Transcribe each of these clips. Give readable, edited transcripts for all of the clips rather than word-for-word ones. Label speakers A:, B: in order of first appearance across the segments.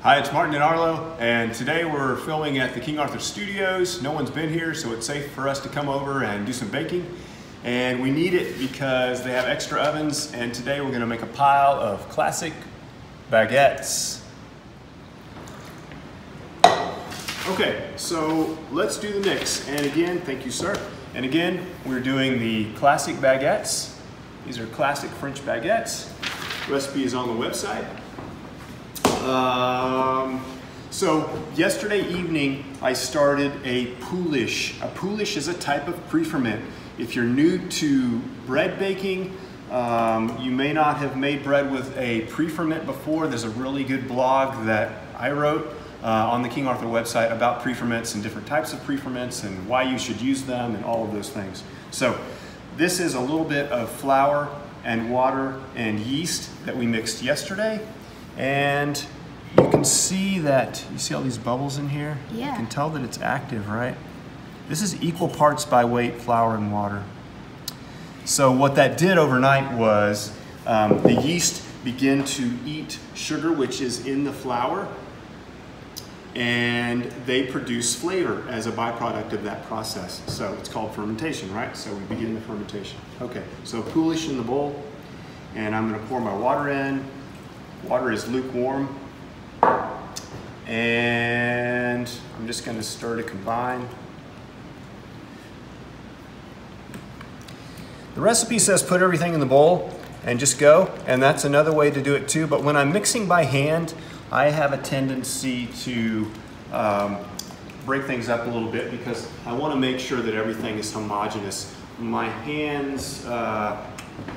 A: Hi, it's Martin and Arlo, and today we're filming at the King Arthur Studios. No one's been here, so it's safe for us to come over and do some baking. And we need it because they have extra ovens, and today we're going to make a pile of classic baguettes. Okay, so let's do the mix. And again, thank you, sir. And again, we're doing the classic baguettes. These are classic French baguettes. The recipe is on the website. So yesterday evening I started a pouliche. A pouliche is a type of pre-ferment. If you're new to bread baking, you may not have made bread with a pre-ferment before. There's a really good blog that I wrote on the King Arthur website about pre-ferments and different types of pre-ferments and why you should use them and all of those things. So this is a little bit of flour and water and yeast that we mixed yesterday. And you can see that, you see all these bubbles in here?
B: Yeah.
A: You can tell that it's active, right? This is equal parts by weight flour and water. So what that did overnight was the yeast began to eat sugar, which is in the flour, and they produce flavor as a byproduct of that process. So it's called fermentation, right? So we begin the fermentation. Okay, so pouliche in the bowl, and I'm gonna pour my water in. Water is lukewarm, and I'm just going to stir to combine. The recipe says put everything in the bowl and just go, and that's another way to do it too, but when I'm mixing by hand, I have a tendency to break things up a little bit because I want to make sure that everything is homogeneous. My hands,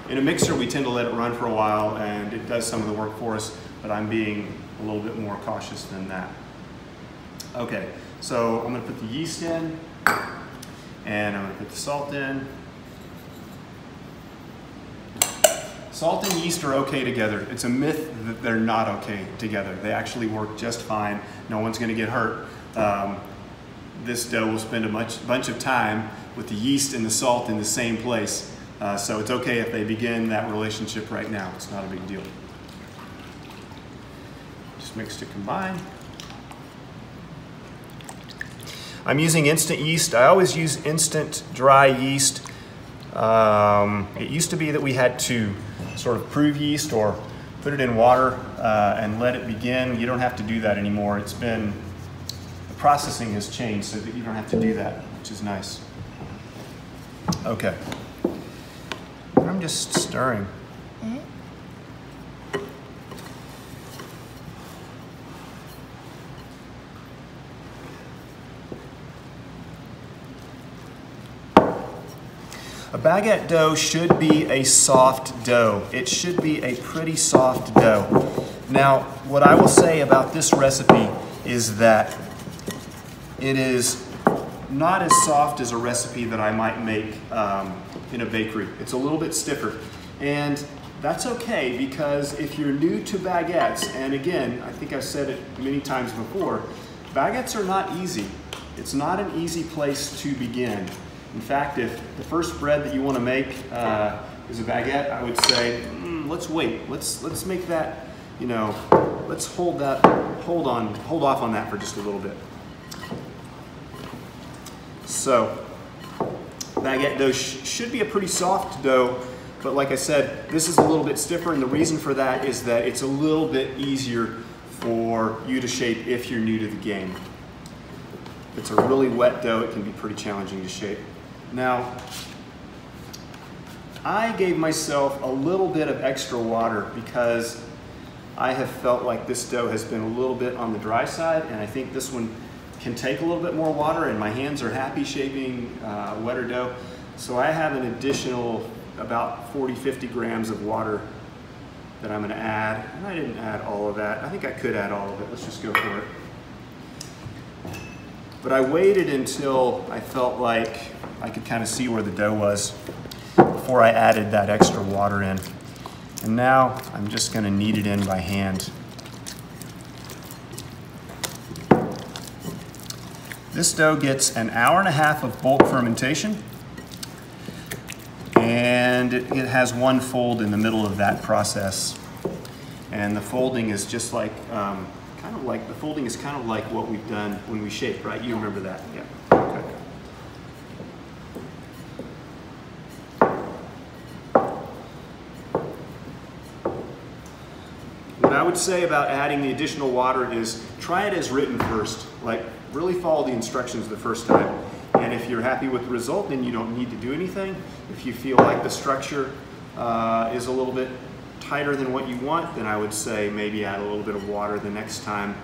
A: in a mixer, we tend to let it run for a while, and it does some of the work for us, but I'm being a little bit more cautious than that. Okay, so I'm going to put the yeast in, and I'm going to put the salt in. Salt and yeast are okay together. It's a myth that they're not okay together. They actually work just fine. No one's going to get hurt. This dough will spend a bunch of time with the yeast and the salt in the same place. So it's okay if they begin that relationship right now. It's not a big deal. Just mix to combine. I'm using instant yeast. I always use instant dry yeast. It used to be that we had to sort of prove yeast or put it in water and let it begin. You don't have to do that anymore. The processing has changed so that you don't have to do that, which is nice. Okay. I'm just stirring. A baguette dough should be a soft dough. It should be a pretty soft dough. Now, what I will say about this recipe is that it is not as soft as a recipe that I might make in a bakery. It's a little bit stiffer, and that's okay because if you're new to baguettes, and again, I think I've said it many times before, baguettes are not easy. It's not an easy place to begin. In fact, if the first bread that you want to make is a baguette, I would say, let's wait. Let's make that, let's hold off on that for just a little bit. So, baguette dough should be a pretty soft dough, but like I said, this is a little bit stiffer, and the reason for that is that it's a little bit easier for you to shape if you're new to the game. If it's a really wet dough, it can be pretty challenging to shape. Now, I gave myself a little bit of extra water because I have felt like this dough has been a little bit on the dry side, and I think this one can take a little bit more water, and my hands are happy shaping wetter dough. So I have an additional about 40-50 grams of water that I'm going to add. And I didn't add all of that. I think I could add all of it. Let's just go for it. But I waited until I felt like I could kind of see where the dough was before I added that extra water in. And now I'm just going to knead it in by hand. This dough gets an hour and a half of bulk fermentation, and it has one fold in the middle of that process. And the folding is just like kind of like, the folding is kind of like what we've done when we shape, right? You remember that, yeah. Okay. What I would say about adding the additional water is try it as written first. Like, really follow the instructions the first time. And if you're happy with the result, then you don't need to do anything. If you feel like the structure is a little bit tighter than what you want, then I would say maybe add a little bit of water the next time.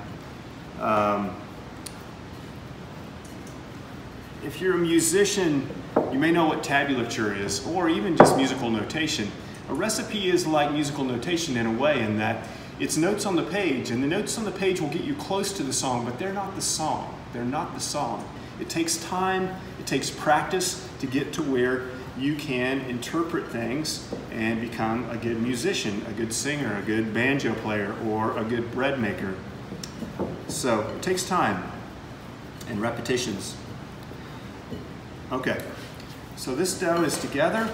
A: If you're a musician, you may know what tabulature is, or even just musical notation. A recipe is like musical notation in a way, in that it's notes on the page, and the notes on the page will get you close to the song, but they're not the song. They're not the song. It takes time, it takes practice to get to where you can interpret things and become a good musician, a good singer, a good banjo player, or a good bread maker. So it takes time and repetitions. Okay, so this dough is together,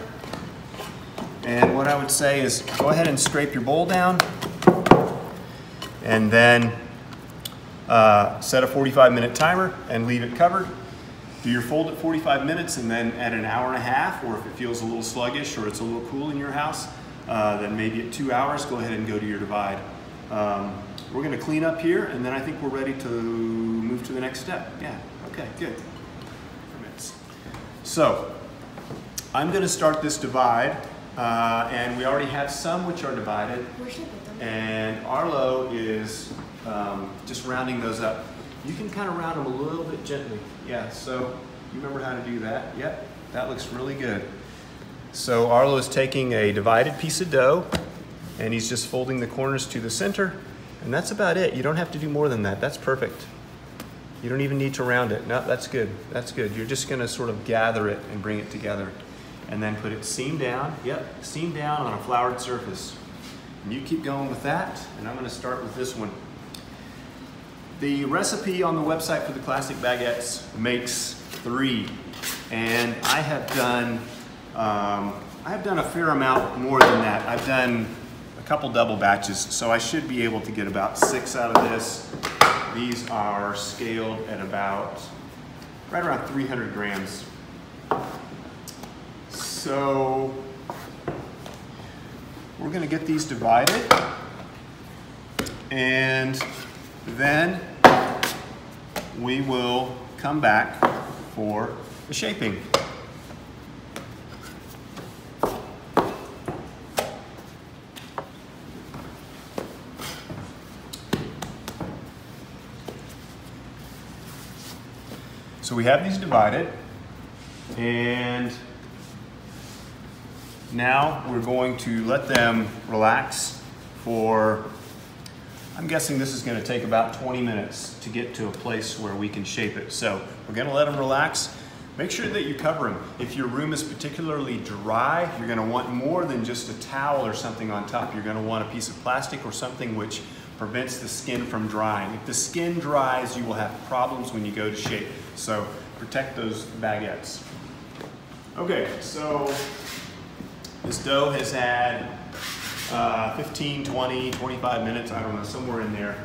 A: and what I would say is go ahead and scrape your bowl down, and then set a 45-minute timer and leave it covered. Do your fold at 45 minutes, and then at an hour and a half, or if it feels a little sluggish or it's a little cool in your house, then maybe at 2 hours, go ahead and go to your divide. We're gonna clean up here, and then I think we're ready to move to the next step. Yeah, okay, good. So, I'm gonna start this divide, and we already have some which are divided, and Arlo is just rounding those up. You can kind of round them a little bit gently. Yeah, so you remember how to do that? Yep, that looks really good. So Arlo is taking a divided piece of dough, and he's just folding the corners to the center, and that's about it. You don't have to do more than that. That's perfect. You don't even need to round it. No, that's good. That's good. You're just gonna sort of gather it and bring it together, and then put it seam down. Yep, seam down on a floured surface. And you keep going with that, and I'm gonna start with this one. The recipe on the website for the classic baguettes makes 3, and I have done a fair amount more than that. I've done a couple double batches, so I should be able to get about 6 out of this. These are scaled at right around 300 grams. So we're gonna get these divided, and then we will come back for the shaping. So we have these divided, and now we're going to let them relax for, I'm guessing this is going to take about 20 minutes to get to a place where we can shape it. So we're going to let them relax. Make sure that you cover them. If your room is particularly dry, you're going to want more than just a towel or something on top. You're going to want a piece of plastic or something which prevents the skin from drying. If the skin dries, you will have problems when you go to shape. So protect those baguettes. Okay, so this dough has had 15, 20, 25 minutes, I don't know, somewhere in there,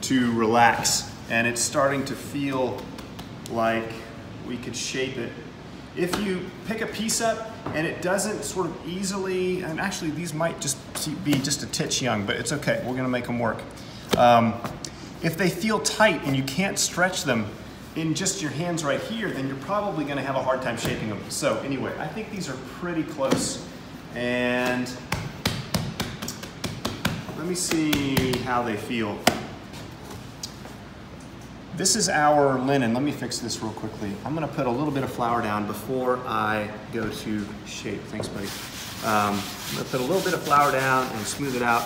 A: to relax. And it's starting to feel like we could shape it. If you pick a piece up and it doesn't sort of easily, and actually these might just be just a titch young, but it's okay, we're gonna make them work. If they feel tight and you can't stretch them in just your hands right here, then you're probably gonna have a hard time shaping them. So anyway, I think these are pretty close. And let me see how they feel. This is our linen. Let me fix this real quickly. I'm gonna put a little bit of flour down before I go to shape. Thanks, buddy. I'm gonna put a little bit of flour down and smooth it out.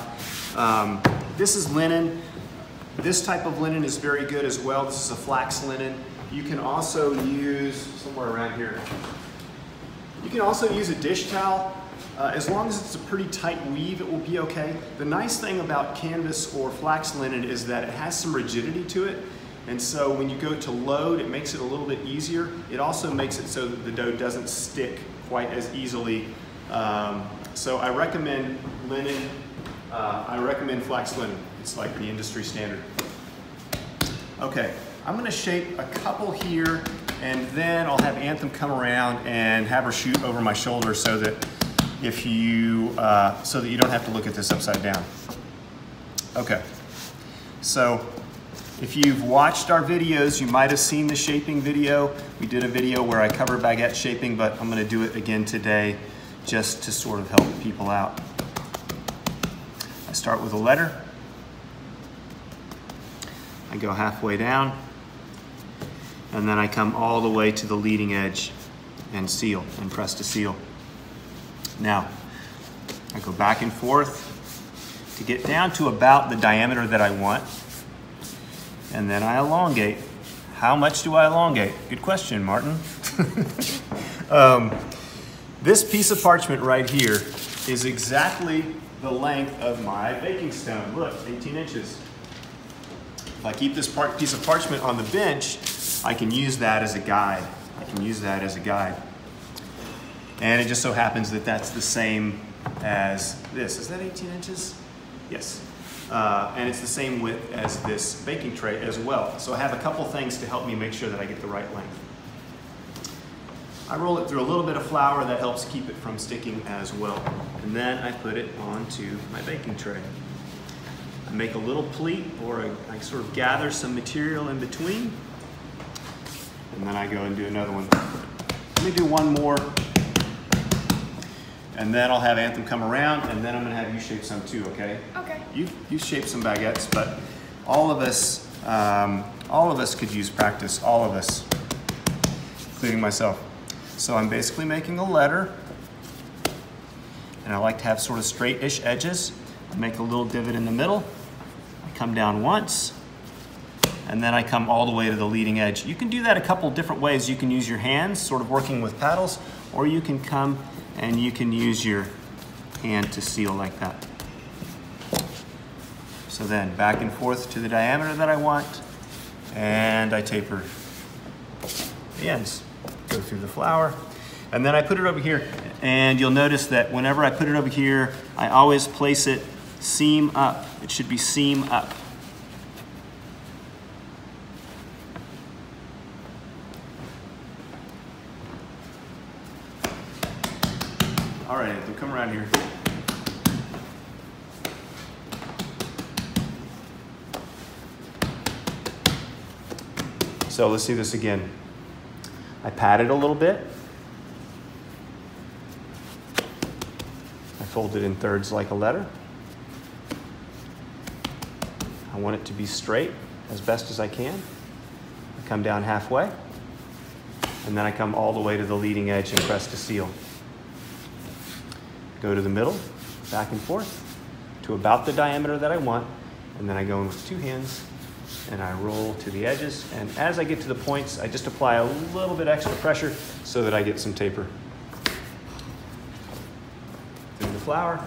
A: This is linen. This type of linen is very good as well. This is a flax linen. You can also use, somewhere around here, you can also use a dish towel. As long as it's a pretty tight weave, it will be okay. The nice thing about canvas or flax linen is that it has some rigidity to it. And so when you go to load, it makes it a little bit easier. It also makes it so that the dough doesn't stick quite as easily. So I recommend linen. I recommend flax linen. It's like the industry standard. Okay, I'm gonna shape a couple here, and then I'll have Anthem come around and have her shoot over my shoulder so that you don't have to look at this upside down. Okay, so if you've watched our videos, you might have seen the shaping video. We did a video where I covered baguette shaping, but I'm gonna do it again today just to sort of help people out. I start with a letter. I go halfway down, and then I come all the way to the leading edge and seal, and press to seal. Now, I go back and forth to get down to about the diameter that I want, and then I elongate. How much do I elongate? Good question, Martin. This piece of parchment right here is exactly the length of my baking stone. Look, 18 inches. If I keep this piece of parchment on the bench, I can use that as a guide. And it just so happens that that's the same as this. Is that 18 inches? Yes. And it's the same width as this baking tray as well. So I have a couple things to help me make sure that I get the right length. I roll it through a little bit of flour that helps keep it from sticking as well. And then I put it onto my baking tray. I make a little pleat, or I sort of gather some material in between. And then I go and do another one. Let me do one more. And then I'll have Anthem come around, and then I'm gonna have you shape some too, okay?
B: Okay.
A: You shape some baguettes, but all of us could use practice, all of us, including myself. So I'm basically making a letter, and I like to have sort of straight-ish edges. I make a little divot in the middle. I come down once, and then I come all the way to the leading edge. You can do that a couple different ways. You can use your hands, sort of working with paddles, or you can come and you can use your hand to seal like that. So then back and forth to the diameter that I want, and I taper the ends. Go through the flour, and then I put it over here, and you'll notice that whenever I put it over here, I always place it seam up. It should be seam up. All right, Anthem, come around here. So let's see this again. I pat it a little bit. I fold it in thirds like a letter. I want it to be straight as best as I can. I come down halfway, and then I come all the way to the leading edge and press to seal. Go to the middle, back and forth, to about the diameter that I want, and then I go in with two hands, and I roll to the edges, and as I get to the points, I just apply a little bit extra pressure so that I get some taper. Through the flour,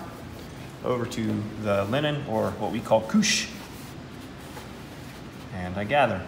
A: over to the linen, or what we call couche, and I gather.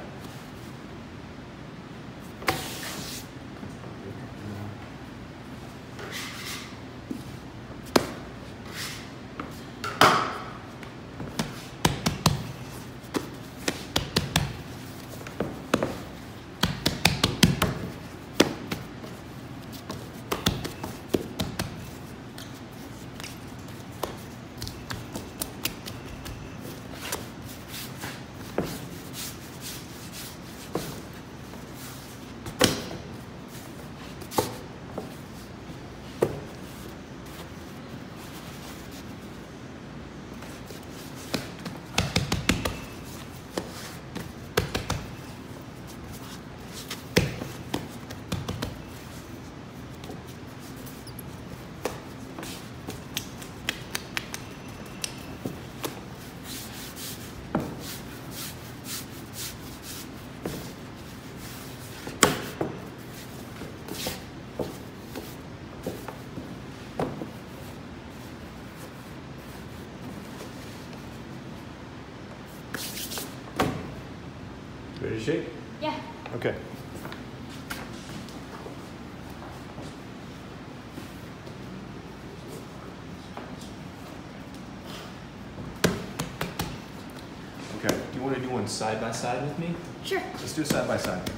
A: Ready to shake?
B: Yeah.
A: Okay. you want to do one side by side with me?
B: Sure.
A: Let's do it side by side.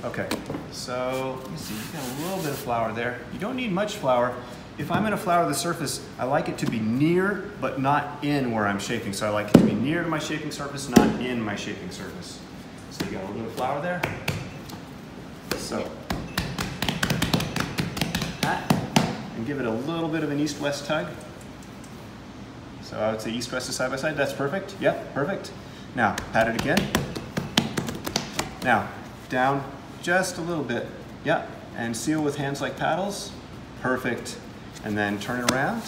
A: Okay, so let me see, you got a little bit of flour there. You don't need much flour. If I'm gonna flour the surface, I like it to be near, but not in where I'm shaping. So I like it to be near to my shaping surface, not in my shaping surface. So you got a little bit of flour there. So, that, and give it a little bit of an east-west tug. So I would say east-west to side by side, that's perfect. Yep, perfect. Now, pat it again. Now, down just a little bit. Yep, and seal with hands like paddles. Perfect. And then turn it around.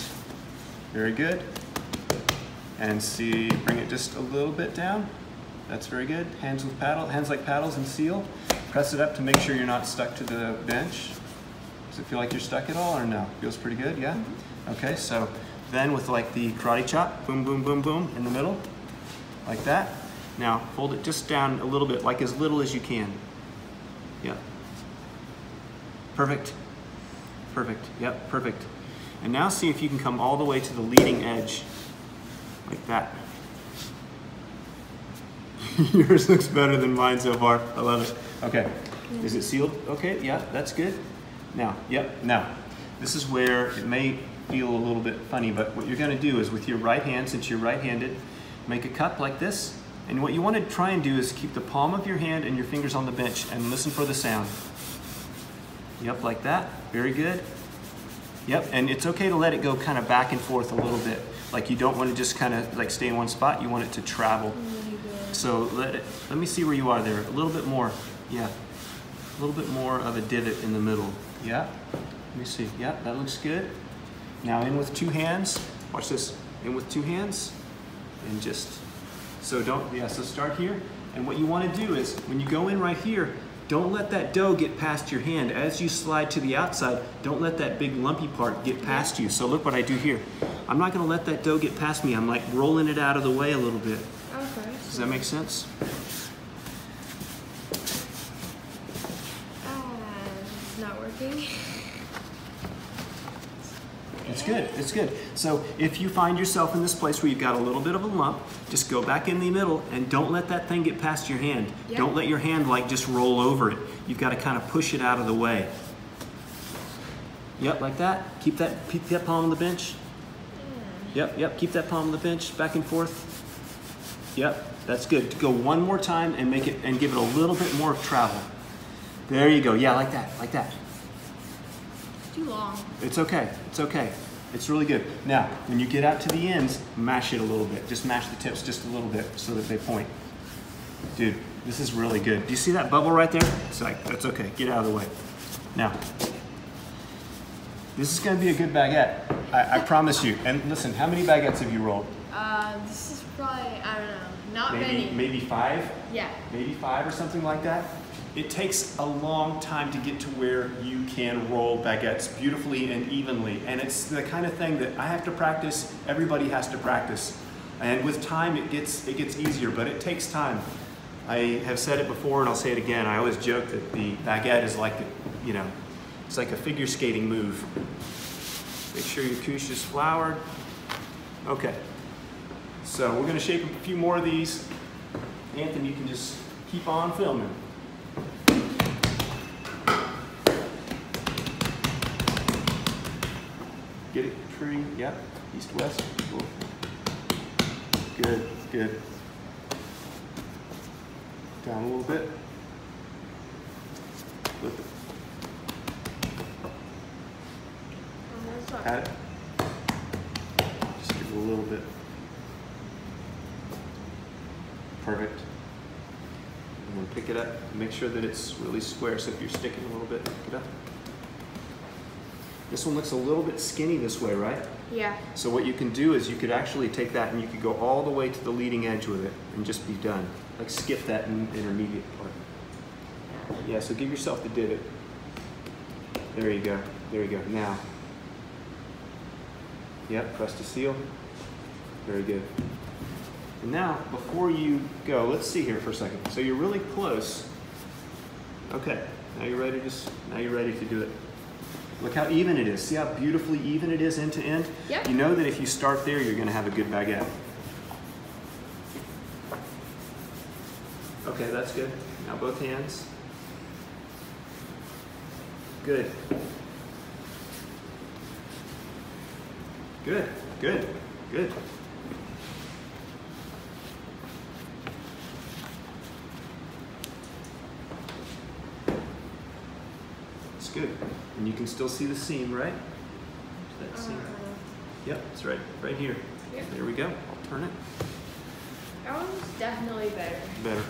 A: Very good. And see, bring it just a little bit down. That's very good. Hands like paddles and seal. Press it up to make sure you're not stuck to the bench. Does it feel like you're stuck at all or no? Feels pretty good, yeah? Mm-hmm. Okay, so then with like the karate chop, boom, boom, boom, boom, in the middle, like that. Now hold it just down a little bit, like as little as you can. Yeah. Perfect. Perfect. Yep, perfect. And now see if you can come all the way to the leading edge, like that. Yours looks better than mine so far. I love it. Okay. Is it sealed? Okay, yeah, that's good. Now, yep, now, this is where it may feel a little bit funny, but what you're gonna do is with your right hand, since you're right-handed, make a cup like this. And what you want to try and do is keep the palm of your hand and your fingers on the bench and listen for the sound. Yep, like that. Very good. Yep, and it's okay to let it go kind of back and forth a little bit. Like you don't want to just kind of like stay in one spot. You want it to travel. So let me see where you are there. A little bit more. Yeah. A little bit more of a divot in the middle. Yeah. Let me see. Yeah, that looks good. Now in with two hands. Watch this. In with two hands. And just, so don't, yeah, so start here. And what you want to do is when you go in right here, don't let that dough get past your hand. As you slide to the outside, don't let that big lumpy part get past you. So look what I do here. I'm not going to let that dough get past me. I'm like rolling it out of the way a little bit.
B: Okay.
A: Does that make sense?
B: It's not working.
A: It's good, it's good. So if you find yourself in this place where you've got a little bit of a lump, just go back in the middle and don't let that thing get past your hand. Yep. Don't let your hand like just roll over it. You've got to kind of push it out of the way. Yep, like that. Keep that palm on the bench. Yep, keep that palm on the bench, back and forth. Yep, that's good. Go one more time and make it, and give it a little bit more travel. There you go, yeah, like that, like that.
B: Too long.
A: It's okay, it's okay. It's really good. Now, when you get out to the ends, mash it a little bit. Just mash the tips just a little bit so that they point. Dude, this is really good. Do you see that bubble right there? It's like, that's okay, get out of the way. Now, this is gonna be a good baguette. I promise you. And listen, how many baguettes have you rolled?
B: This is probably, I don't know, not
A: many. Maybe 5?
B: Yeah.
A: Maybe 5 or something like that? It takes a long time to get to where you can roll baguettes beautifully and evenly. And it's the kind of thing that I have to practice, everybody has to practice. And with time, it gets easier, but it takes time. I have said it before and I'll say it again. I always joke that the baguette is like, you know, it's like a figure skating move. Make sure your couche is floured. Okay. So we're gonna shape a few more of these. Anthony, you can just keep on filming. Get it, tree, yep, east, west, cool. Good, good. Down a little bit. Flip it. Add it. Just give it a little bit. Perfect. And then pick it up. Make sure that it's really square, so if you're sticking a little bit, pick it up. This one looks a little bit skinny this way, right?
B: Yeah.
A: So what you can do is you could actually take that and you could go all the way to the leading edge with it and just be done. Like skip that intermediate part. Yeah, so give yourself the divot. There you go. There you go. Now. Yep, press to seal. Very good. And now, before you go, let's see here for a second. So you're really close. Okay, now you're ready to do it. Look how even it is. See how beautifully even it is end to end?
B: Yep.
A: You know that if you start there, you're going to have a good baguette. Okay, that's good. Now both hands. Good. Good, good, good. It's good. And you can still see the seam, right? That seam. Yep, it's right here.
B: Yep.
A: There we go. I'll turn it.
B: That one's definitely better.
A: Better.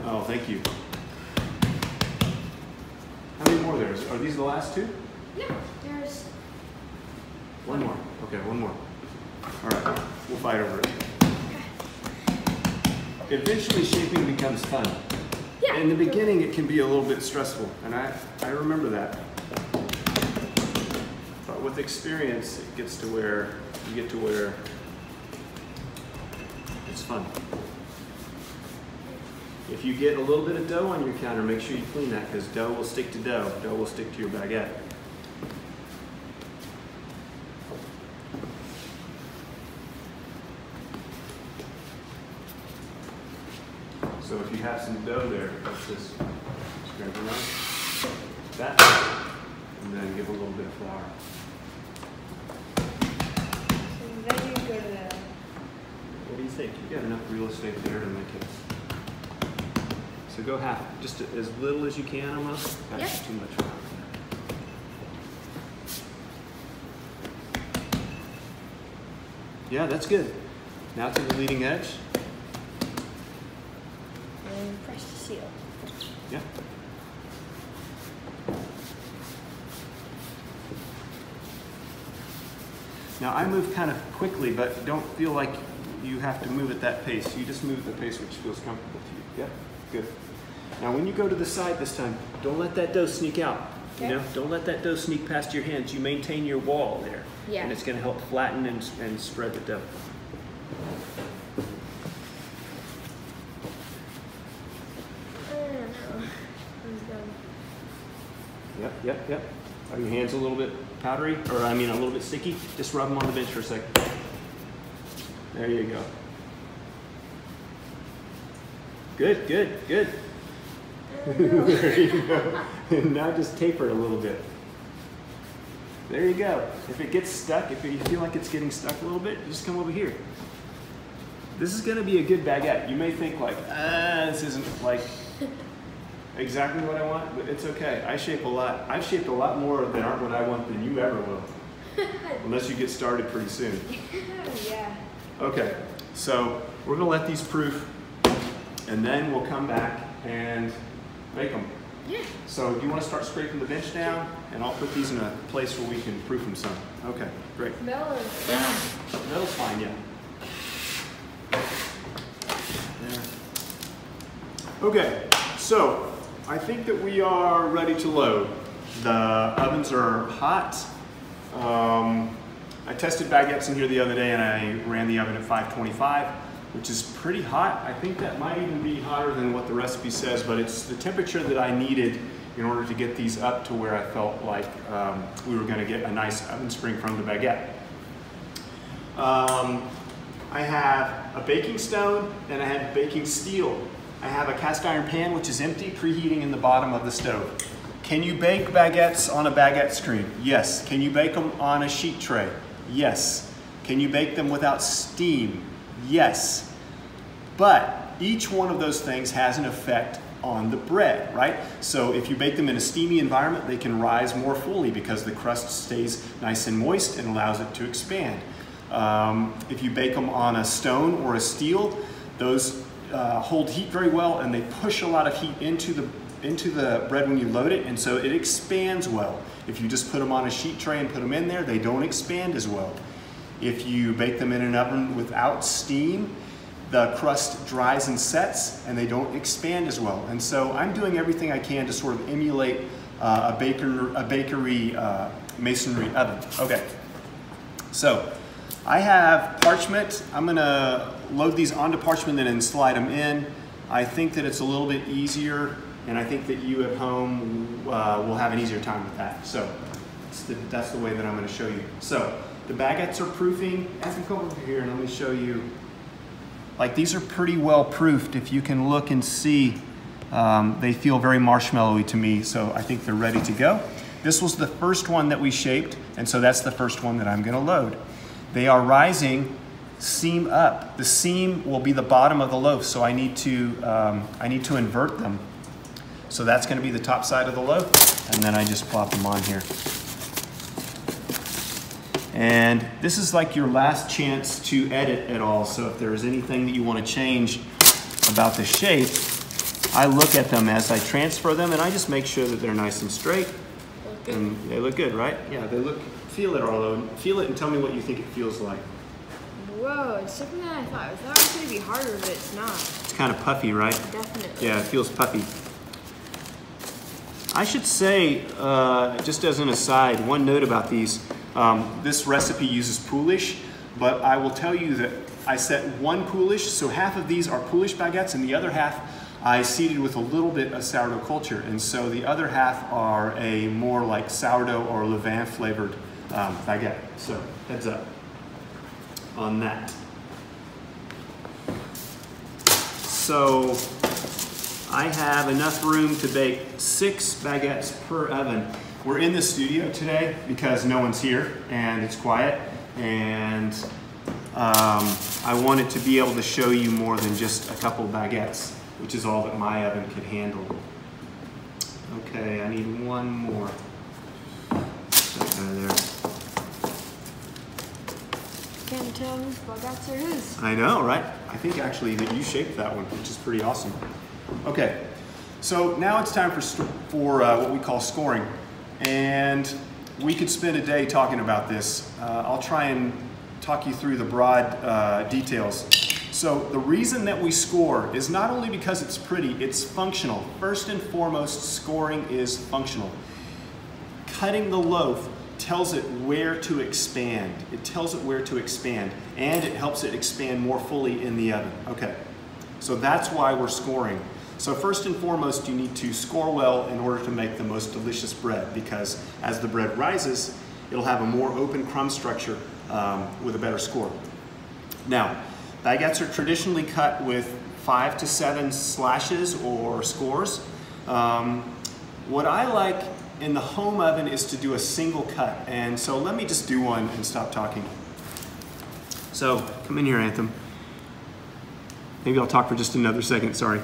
A: Oh, thank you. How many more there? Are these the last two?
B: No, there's
A: One more. Okay, one more. All right, we'll fight over it. Eventually, shaping becomes fun.
B: Yeah.
A: In the beginning, it can be a little bit stressful, and I remember that. But with experience, it gets to where you get to where it's fun. If you get a little bit of dough on your counter, make sure you clean that, because dough will stick to dough. Dough will stick to your baguette. So if you have some dough there, let's just scrape it around. That, and then give a little bit of flour.
B: So then you go to the.
A: What do you think? You got enough real estate there to make it. So go half, just as little as you can almost. That's
B: Yep.
A: too much flour. Yeah, that's good. Now to the leading edge.
B: And press to seal.
A: Yeah. Now I move kind of quickly, but don't feel like you have to move at that pace. You just move at the pace which feels comfortable to you. Yeah, good. Now when you go to the side this time, don't let that dough sneak out.
B: Okay.
A: You know, don't let that dough sneak past your hands. You maintain your wall there.
B: Yeah.
A: And it's going to help flatten and spread the dough.
B: I don't know. I'm done.
A: Yep, yep, yep. Are your hands a little bit powdery? Or I mean a little bit sticky? Just rub them on the bench for a second. There you go. Good, good, good. There you go. And now just taper it a little bit. There you go. If it gets stuck, if you feel like it's getting stuck a little bit, just come over here. This is gonna be a good baguette. You may think like, this isn't like exactly what I want, but it's okay. I shape a lot. I've shaped a lot more that aren't what I want than you ever will. Unless you get started pretty soon.
B: Yeah.
A: Okay, so we're gonna let these proof, and then we'll come back and bake them.
B: Yeah.
A: So do you want to start scraping the bench down? And I'll put these in a place where we can proof them some. Okay, great.
B: Metal is
A: Metal's fine, yeah. There. Okay, so I think that we are ready to load. The ovens are hot. I tested baguettes in here the other day and I ran the oven at 525, which is pretty hot. I think that might even be hotter than what the recipe says, but it's the temperature that I needed in order to get these up to where I felt like we were gonna get a nice oven spring from the baguette. I have a baking stone and I have baking steel. I have a cast iron pan which is empty, preheating in the bottom of the stove. Can you bake baguettes on a baguette screen? Yes. Can you bake them on a sheet tray? Yes. Can you bake them without steam? Yes. But each one of those things has an effect on the bread, right? So if you bake them in a steamy environment, they can rise more fully because the crust stays nice and moist and allows it to expand. If you bake them on a stone or a steel, those hold heat very well and they push a lot of heat into the bread when you load it, and so it expands well. If you just put them on a sheet tray and put them in there, they don't expand as well. If you bake them in an oven without steam, the crust dries and sets and they don't expand as well. And so I'm doing everything I can to sort of emulate a bakery masonry oven. Okay, so I have parchment. I'm gonna load these onto parchment and then slide them in. I think that it's a little bit easier, and I think that you at home will have an easier time with that. So that's the way that I'm gonna show you. So the baguettes are proofing. I can come over here and let me show you Like these are pretty well proofed. If you can look and see, they feel very marshmallowy to me, so I think they're ready to go. This was the first one that we shaped, and so that's the first one that I'm gonna load. They are rising seam up. The seam will be the bottom of the loaf, so I need to invert them. So that's gonna be the top side of the loaf, and then I just plop them on here. And this is like your last chance to edit at all, so if there's anything that you wanna change about the shape, I look at them as I transfer them, and I just make sure that they're nice and straight. And they look good, right? Yeah, they look, feel it, Arlo. Feel it and tell me what you think it feels like.
B: Whoa, it's something that I thought. I thought it was going to be harder, but it's not.
A: It's kind of puffy, right?
B: Definitely.
A: Yeah, it feels puffy. I should say, just as an aside, one note about these. This recipe uses poolish, but I will tell you that I set one poolish, so half of these are poolish baguettes, and the other half I seeded with a little bit of sourdough culture, and so the other half are a more like sourdough or levain flavored baguette. So heads up on that. So I have enough room to bake 6 baguettes per oven. We're in the studio today because no one's here and it's quiet, and I wanted to be able to show you more than just a couple baguettes, which is all that my oven could handle. Okay, I need one more. There.
B: Can't tell whose baguettes are whose.
A: I know, right? I think actually that you shaped that one, which is pretty awesome. Okay, so now it's time for what we call scoring. And we could spend a day talking about this. I'll try and talk you through the broad details. So the reason that we score is not only because it's pretty, it's functional. First and foremost, scoring is functional. Cutting the loaf tells it where to expand. It tells it where to expand, and it helps it expand more fully in the oven. Okay, so that's why we're scoring. So first and foremost, you need to score well in order to make the most delicious bread, because as the bread rises, it'll have a more open crumb structure with a better score. Now, baguettes are traditionally cut with 5 to 7 slashes or scores. What I like in the home oven is to do a single cut, and so let me just do one and stop talking. So come in here, Anthem. Maybe I'll talk for just another second, sorry.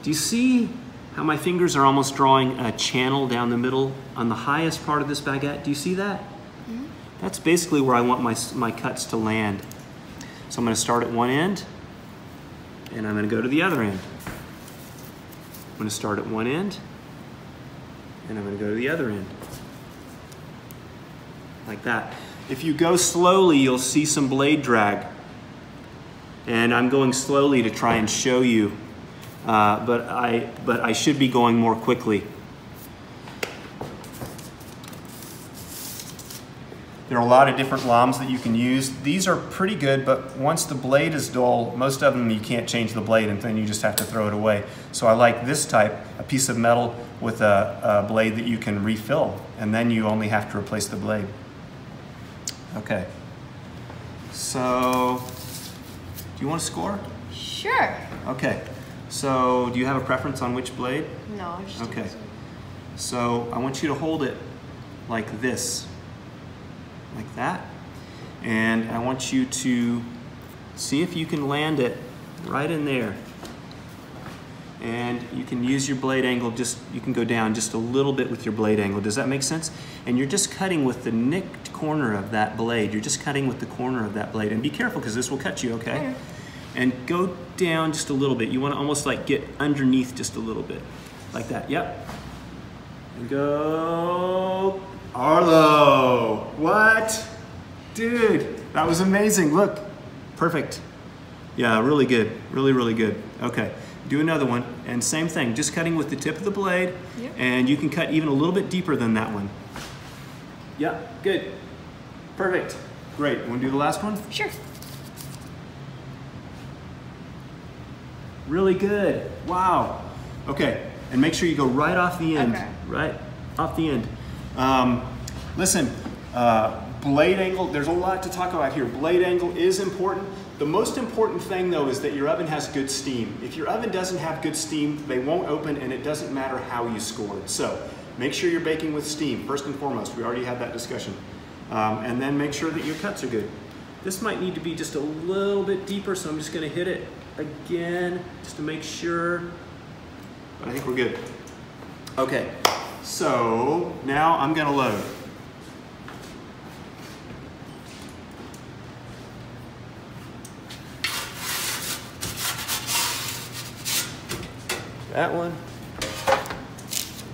A: Do you see how my fingers are almost drawing a channel down the middle on the highest part of this baguette? Do you see that? Mm-hmm. That's basically where I want my cuts to land. So I'm going to start at one end, and I'm going to go to the other end. I'm going to start at one end, and I'm going to go to the other end. Like that. If you go slowly, you'll see some blade drag. And I'm going slowly to try and show you, but I should be going more quickly. There are a lot of different lames that you can use. These are pretty good, but once the blade is dull, most of them you can't change the blade, and then you just have to throw it away. So I like this type, a piece of metal with a blade that you can refill, and then you only have to replace the blade. Okay, so do you want to score?
B: Sure.
A: Okay, so do you have a preference on which blade?
B: No, I just
A: okay. So I want you to hold it like this. Like that, and I want you to see if you can land it right in there, and you can use your blade angle, you can go down just a little bit with your blade angle. Does that make sense? And you're just cutting with the nicked corner of that blade. You're just cutting with the corner of that blade, and be careful because this will cut you, okay?
B: Okay.
A: And go down just a little bit. You want to almost like get underneath just a little bit, like that. Yep. And go. Arlo, what? Dude, that was amazing. Look, perfect. Yeah, really good, really good. Okay, do another one, and same thing, just cutting with the tip of the blade, yep. And you can cut even a little bit deeper than that one. Yeah, good, perfect, great. Want to do the last one?
B: Sure.
A: Really good, wow. Okay, and make sure you go right off the end,
B: okay.
A: Right off the end. Listen, blade angle, there's a lot to talk about here. Blade angle is important. The most important thing though is that your oven has good steam. If your oven doesn't have good steam, they won't open, and it doesn't matter how you scored. So make sure you're baking with steam, first and foremost. We already had that discussion. And then make sure that your cuts are good. This might need to be just a little bit deeper, so I'm just gonna hit it again, just to make sure. But I think we're good. Okay, so now I'm gonna load. That one,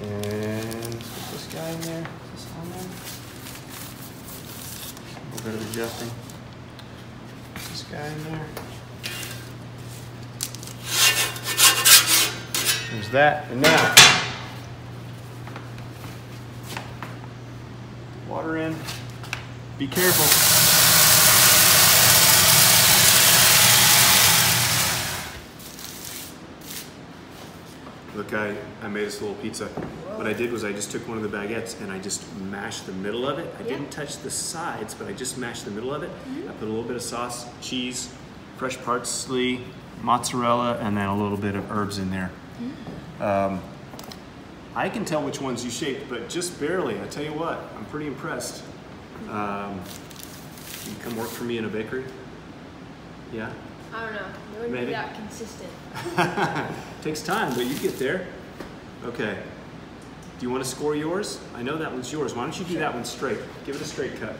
A: and put this guy in there. Is this on there? A little bit of adjusting. Put this guy in there. There's that, and now water in. Be careful. Look, I made us a little pizza. What I did was I just took one of the baguettes and I just mashed the middle of it. I didn't touch the sides, but I just mashed the middle of it. I put a little bit of sauce, cheese, fresh parsley, mozzarella, and then a little bit of herbs in there. I can tell which ones you shaped, but just barely. I tell you what, I'm pretty impressed. You can come work for me in a bakery? Yeah?
B: I don't know. It wouldn't be that consistent.
A: Takes time, but you get there. Okay. Do you want to score yours? I know that one's yours. Why don't you do that one straight? Give it a straight cut.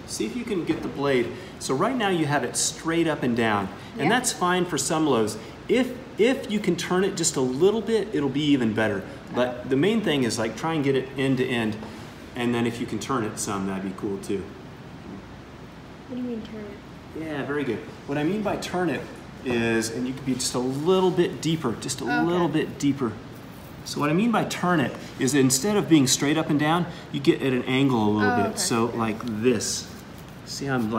A: See if you can get the blade. So right now you have it straight up and down, and that's fine for some loaves. If you can turn it just a little bit, it'll be even better. But the main thing is like try and get it end to end, and then if you can turn it some, that'd be cool too.
B: What do you mean turn it?
A: Yeah, very good. What I mean by turn it is, and you can be just a little bit deeper, just a little bit deeper. So what I mean by turn it is that instead of being straight up and down, you get at an angle a little bit. So like this. See how I'm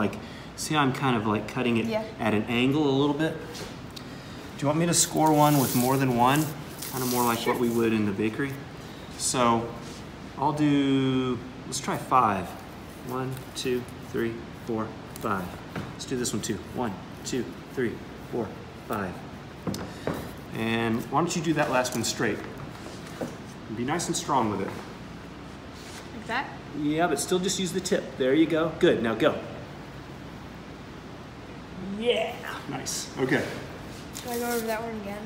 A: kind of like cutting it at an angle a little bit? Do you want me to score one with more than one? Kind of more like what we would in the bakery. So I'll do, let's try 5. 1, 2, 3, 4, 5. Let's do this one too. 1, 2, 3, 4, 5. And why don't you do that last one straight? Be nice and strong with it.
B: Like that?
A: Yeah, but still just use the tip. There you go. Good. Now go. Yeah. Nice. Okay.
B: Should I go over that one again?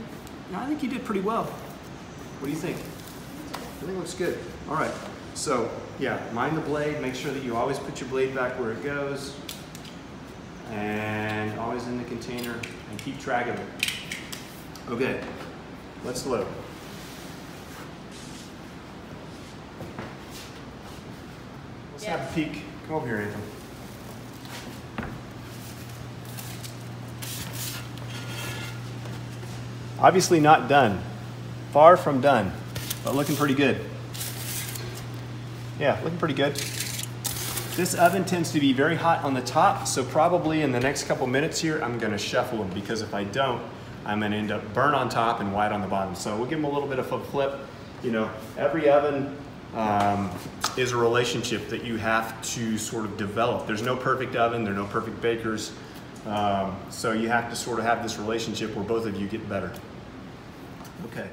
A: No, I think you did pretty well. What do you think? I think it looks good. All right. So, yeah, mind the blade. Make sure that you always put your blade back where it goes. And always in the container. And keep track of it. Okay. Let's load. Let's have a peek. Come over here, Anthony. Obviously not done. Far from done, but looking pretty good. Yeah, looking pretty good. This oven tends to be very hot on the top, so probably in the next couple minutes here, I'm gonna shuffle them, because if I don't, I'm gonna end up burn on top and white on the bottom. So we'll give them a little bit of a flip. You know, every oven is a relationship that you have to sort of develop. There's no perfect oven, there are no perfect bakers. So you have to sort of have this relationship where both of you get better. Okay.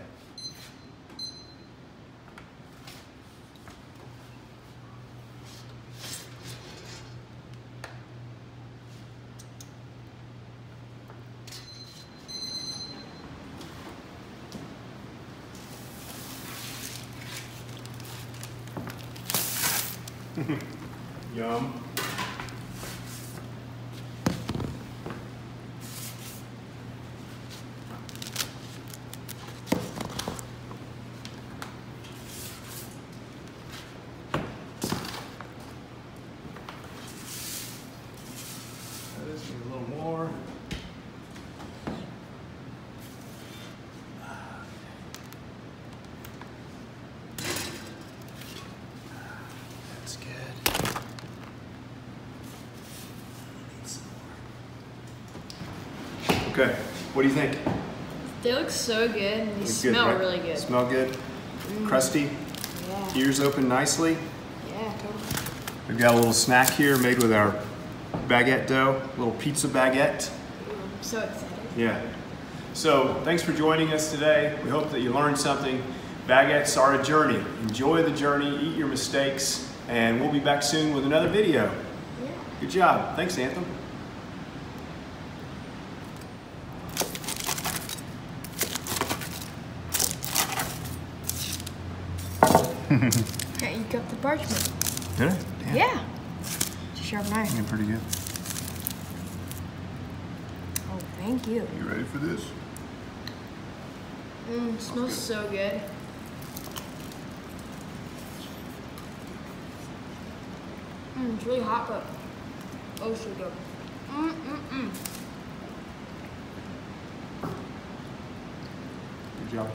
A: Yum. This needs a little more. That's good. Okay, what do you think?
B: They look so good, and they smell really good.
A: Smell good? Crusty?
B: Yeah.
A: Ears open nicely?
B: Yeah, totally.
A: We've got a little snack here made with our baguette dough, little pizza baguette.
B: I'm so excited.
A: Yeah. So thanks for joining us today. We hope that you learned something. Baguettes are a journey. Enjoy the journey, eat your mistakes, and we'll be back soon with another video.
B: Yeah.
A: Good job. Thanks, Anthem.
B: Yeah, you got the parchment.
A: Did I?
B: Yeah. It's a sharp knife.
A: Looking pretty good.
B: Oh, thank you.
A: You ready for this?
B: It smells so good. It's really hot, but oh, so good.
A: Good job.